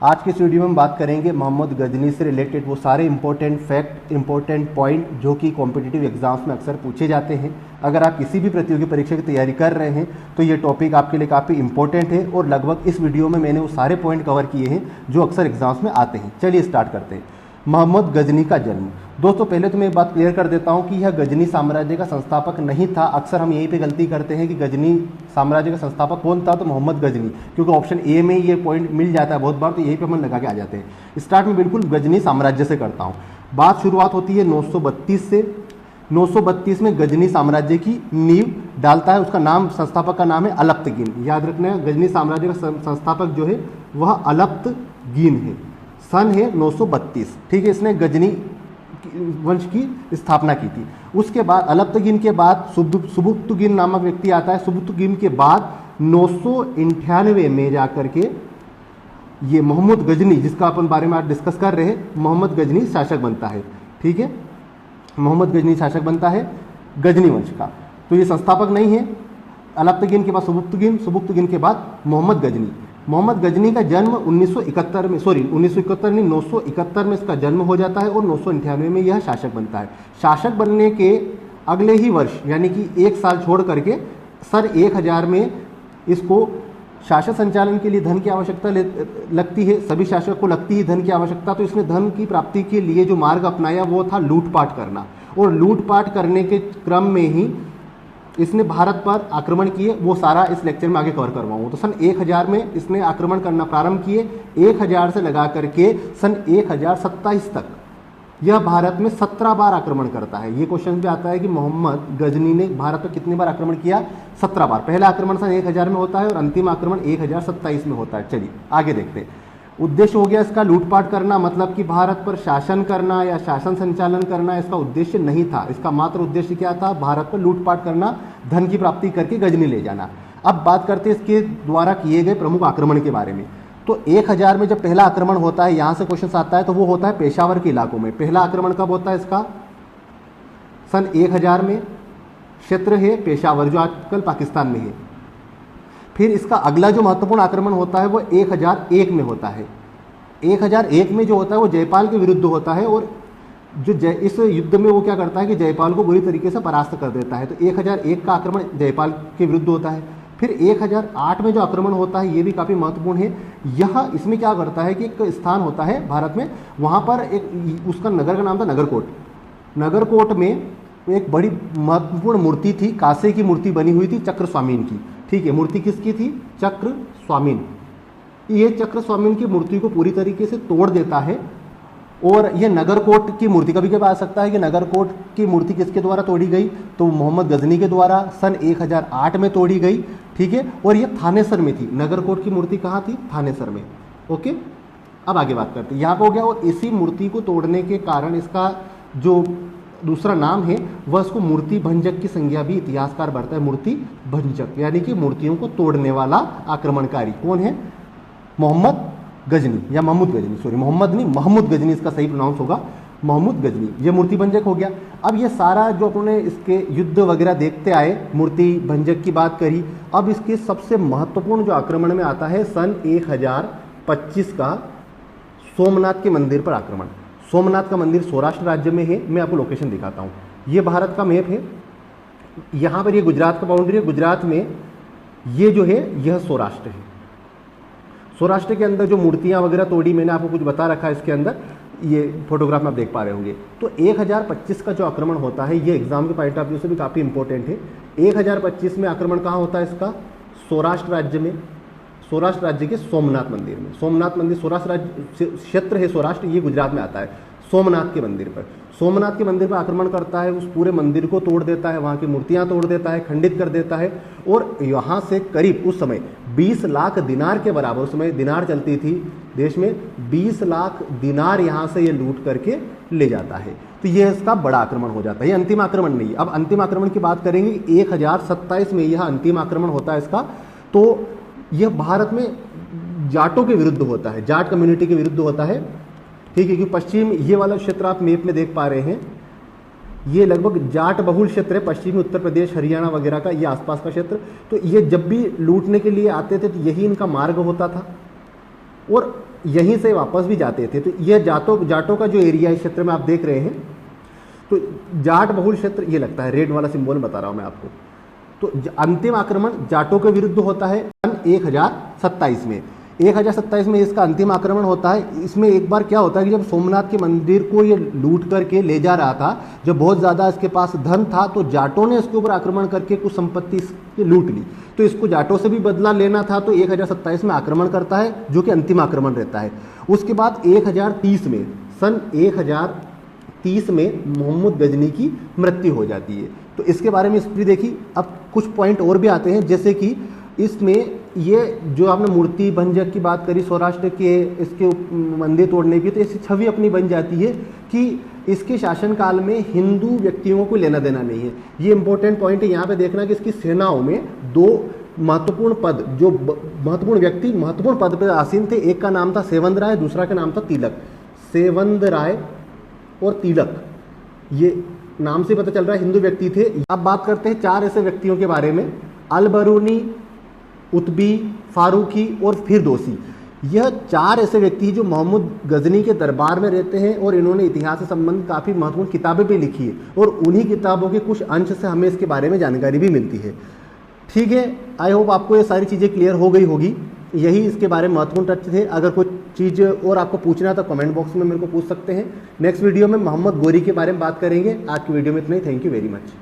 आज के इस वीडियो में हम बात करेंगे मोहम्मद गजनी से रिलेटेड वो सारे इंपॉर्टेंट फैक्ट, इंपॉर्टेंट पॉइंट जो कि कॉम्पिटिटिव एग्जाम्स में अक्सर पूछे जाते हैं। अगर आप किसी भी प्रतियोगी परीक्षा की तैयारी कर रहे हैं तो ये टॉपिक आपके लिए काफ़ी इंपॉर्टेंट है और लगभग इस वीडियो में मैंने वो सारे पॉइंट कवर किए हैं जो अक्सर एग्जाम्स में आते हैं। चलिए स्टार्ट करते हैं। मोहम्मद गजनी का जन्म। दोस्तों पहले तो मैं बात क्लियर कर देता हूं कि यह गजनी साम्राज्य का संस्थापक नहीं था। अक्सर हम यहीं पे गलती करते हैं कि गजनी साम्राज्य का संस्थापक कौन था, तो मोहम्मद गजनी, क्योंकि ऑप्शन ए में ये पॉइंट मिल जाता है बहुत बार, तो यहीं पे हम लगा के आ जाते हैं। स्टार्ट में बिल्कुल गजनी साम्राज्य से करता हूँ। बात शुरुआत होती है 932 से। 932 में गजनी साम्राज्य की नींव डालता है। उसका नाम, संस्थापक का नाम है अलप्तगीन। याद रखना, गजनी साम्राज्य का संस्थापक जो है वह अलप्तगीन है। सन है 932। ठीक है, इसने गजनी वंश की स्थापना की थी। उसके बाद अलप्तगीन के बाद सुबुक्तगीन नामक व्यक्ति आता है। सुबुक्तगीन के बाद 998 में जाकर के ये मोहम्मद गजनी, जिसका अपन बारे में आज डिस्कस कर रहे हैं, मोहम्मद गजनी शासक बनता है। ठीक है, मोहम्मद गजनी शासक बनता है गजनी वंश का। तो ये संस्थापक नहीं है। अलप्तगीन के बाद सुबुक्तगीन, सुबुक्तगीन के बाद मोहम्मद गजनी। मोहम्मद गजनी का जन्म 1971 में, 1971 नहीं, 971 में इसका जन्म हो जाता है और 998 में यह शासक बनता है। शासक बनने के अगले ही वर्ष, यानी कि एक साल छोड़ करके सन 1000 में इसको शासन संचालन के लिए धन की आवश्यकता लगती है। सभी शासक को लगती है धन की आवश्यकता, तो इसने धन की प्राप्ति के लिए जो मार्ग अपनाया वो था लूटपाट करना। और लूटपाट करने के क्रम में ही इसने भारत पर आक्रमण किए। वो सारा इस लेक्चर में आगे कवर करवाऊंगा। तो सन 1000 में इसने आक्रमण करना प्रारंभ किए। 1000 से लगा करके सन 1027 तक यह भारत में 17 बार आक्रमण करता है। ये क्वेश्चन भी आता है कि मोहम्मद गजनी ने भारत पर कितनी बार आक्रमण किया? 17 बार। पहला आक्रमण सन 1000 में होता है और अंतिम आक्रमण 1027 में होता है। चलिए आगे देखते हैं। उद्देश्य हो गया इसका लूटपाट करना, मतलब कि भारत पर शासन करना या शासन संचालन करना इसका उद्देश्य नहीं था। इसका मात्र उद्देश्य क्या था? भारत पर लूटपाट करना, धन की प्राप्ति करके गजनी ले जाना। अब बात करते हैं इसके द्वारा किए गए प्रमुख आक्रमण के बारे में। तो 1000 में जब पहला आक्रमण होता है, यहाँ से क्वेश्चन आता है, तो वो होता है पेशावर के इलाकों में। पहला आक्रमण कब होता है इसका? सन 1000 में। क्षेत्र है पेशावर, जो आजकल पाकिस्तान में है। फिर इसका अगला जो महत्वपूर्ण आक्रमण होता है वो 1001 में होता है। 1001 में जो होता है वो जयपाल के विरुद्ध होता है और जो इस युद्ध में वो क्या करता है कि जयपाल को बुरी तरीके से परास्त कर देता है। तो 1001 का आक्रमण जयपाल के विरुद्ध होता है। फिर 1008 में जो आक्रमण होता है ये भी काफ़ी महत्वपूर्ण है। यह इसमें क्या करता है कि एक स्थान होता है भारत में, वहाँ पर एक, उसका नगर का नाम था नगरकोट। नगरकोट में एक बड़ी महत्वपूर्ण मूर्ति थी, कांसे की मूर्ति बनी हुई थी चक्र स्वामीन की। ठीक है, मूर्ति किसकी थी? चक्र स्वामीन। ये चक्र स्वामीन की मूर्ति को पूरी तरीके से तोड़ देता है और ये नगरकोट की मूर्ति, कभी कभी आ सकता है कि नगरकोट की मूर्ति किसके द्वारा तोड़ी गई, तो मोहम्मद गजनी के द्वारा सन 1008 में तोड़ी गई। ठीक है, और ये थानेसर में थी। नगरकोट की मूर्ति कहाँ थी? थानेसर में। ओके, अब आगे बात करते हैं। यहाँ पे हो गया। और इसी मूर्ति को तोड़ने के कारण इसका जो दूसरा नाम है वह इसको मूर्ति भंजक की संज्ञा भी इतिहासकार बढ़ता है। मूर्ति भंजक यानी कि मूर्तियों को तोड़ने वाला आक्रमणकारी कौन है? मोहम्मद गजनी, या महमूद गजनी, सॉरी मोहम्मद नहीं, महमूद गजनी इसका सही प्रोनाउंस होगा, महमूद गजनी। ये मूर्ति भंजक हो गया। अब ये सारा जो अपने इसके युद्ध वगैरह देखते आए, मूर्ति भंजक की बात करी। अब इसके सबसे महत्वपूर्ण जो आक्रमण में आता है सन 1025 का सोमनाथ के मंदिर पर आक्रमण। सोमनाथ का मंदिर सौराष्ट्र राज्य में है। मैं आपको लोकेशन दिखाता हूँ। ये भारत का मैप है। यहाँ पर ये गुजरात का बाउंड्री है। गुजरात में ये जो है यह सौराष्ट्र है। सौराष्ट्र के अंदर जो मूर्तियाँ वगैरह तोड़ी, मैंने आपको कुछ बता रखा है इसके अंदर, ये फोटोग्राफ में आप देख पा रहे होंगे। तो 1025 का जो आक्रमण होता है ये एग्जाम के पॉइंट ऑफ व्यू से भी काफ़ी इंपॉर्टेंट है। 1025 में आक्रमण कहाँ होता है इसका? सौराष्ट्र राज्य में, सौराष्ट्र राज्य के सोमनाथ मंदिर में। सोमनाथ मंदिर सौराष्ट्र राज्य क्षेत्र है, सौराष्ट्र, ये गुजरात में आता है। सोमनाथ के मंदिर पर, सोमनाथ के मंदिर पर आक्रमण करता है। उस पूरे मंदिर को तोड़ देता है, वहाँ की मूर्तियाँ तोड़ देता है, खंडित कर देता है। और यहाँ से करीब उस समय 20 लाख दिनार के बराबर, उस समय दिनार चलती थी देश में, 20 लाख दिनार यहाँ से ये लूट करके ले जाता है। तो ये इसका बड़ा आक्रमण हो जाता है। ये अंतिम आक्रमण नहीं है। अब अंतिम आक्रमण की बात करेंगे। 1027 में यह अंतिम आक्रमण होता है इसका। तो यह भारत में जाटों के विरुद्ध होता है, जाट कम्युनिटी के विरुद्ध होता है। ठीक है, क्योंकि पश्चिम, ये वाला क्षेत्र आप मैप में देख पा रहे हैं, ये लगभग जाट बहुल क्षेत्र है। पश्चिमी उत्तर प्रदेश, हरियाणा वगैरह का ये आसपास का क्षेत्र। तो ये जब भी लूटने के लिए आते थे तो यही इनका मार्ग होता था। और यहीं से वापस भी जाते थे। तो ये जाटों का जो एरिया इस क्षेत्र में आप देख रहे हैं, तो जाट बहुल क्षेत्र ये लगता है, रेड वाला सिंबल बता रहा हूं मैं आपको। तो अंतिम आक्रमण जाटों के विरुद्ध होता है सन 1027 में। 1027 में इसका अंतिम आक्रमण होता है। इसमें एक बार क्या होता है कि जब सोमनाथ के मंदिर को ये लूट करके ले जा रहा था, जब बहुत ज़्यादा इसके पास धन था, तो जाटों ने इसके ऊपर आक्रमण करके कुछ संपत्ति इसकी लूट ली। तो इसको जाटों से भी बदला लेना था, तो 1027 में आक्रमण करता है, जो कि अंतिम आक्रमण रहता है। उसके बाद 1030 में, सन 1030 में मोहम्मद गजनी की मृत्यु हो जाती है। तो इसके बारे में हिस्ट्री देखी। अब कुछ पॉइंट और भी आते हैं, जैसे कि इसमें ये जो आपने मूर्ति भंजक की बात करी, सौराष्ट्र के इसके मंदिर तोड़ने की, तो ऐसी छवि अपनी बन जाती है कि इसके शासनकाल में हिंदू व्यक्तियों को लेना देना नहीं है। ये इंपॉर्टेंट पॉइंट है यहाँ पे देखना कि इसकी सेनाओं में दो महत्वपूर्ण पद, जो महत्वपूर्ण व्यक्ति महत्वपूर्ण पद पर आसीन थे, एक का नाम था सेवंद राय, दूसरा का नाम था तिलक। सेवंद राय और तिलक, ये नाम से पता चल रहा है हिंदू व्यक्ति थे। अब बात करते हैं 4 ऐसे व्यक्तियों के बारे में, अलबरूनी, उतबी, फारूकी और फिरदौसी। यह 4 ऐसे व्यक्ति जो मोहम्मद गजनी के दरबार में रहते हैं और इन्होंने इतिहास से संबंधित काफ़ी महत्वपूर्ण किताबें भी लिखी है, और उन्हीं किताबों के कुछ अंश से हमें इसके बारे में जानकारी भी मिलती है। ठीक है, आई होप आपको ये सारी चीज़ें क्लियर हो गई होगी। यही इसके बारे में महत्वपूर्ण तथ्य थे। अगर कोई चीज़ और आपको पूछना है तो कमेंट बॉक्स में मेरे को पूछ सकते हैं। नेक्स्ट वीडियो में मोहम्मद गोरी के बारे में बात करेंगे। आज की वीडियो में इतना ही। Thank you very much.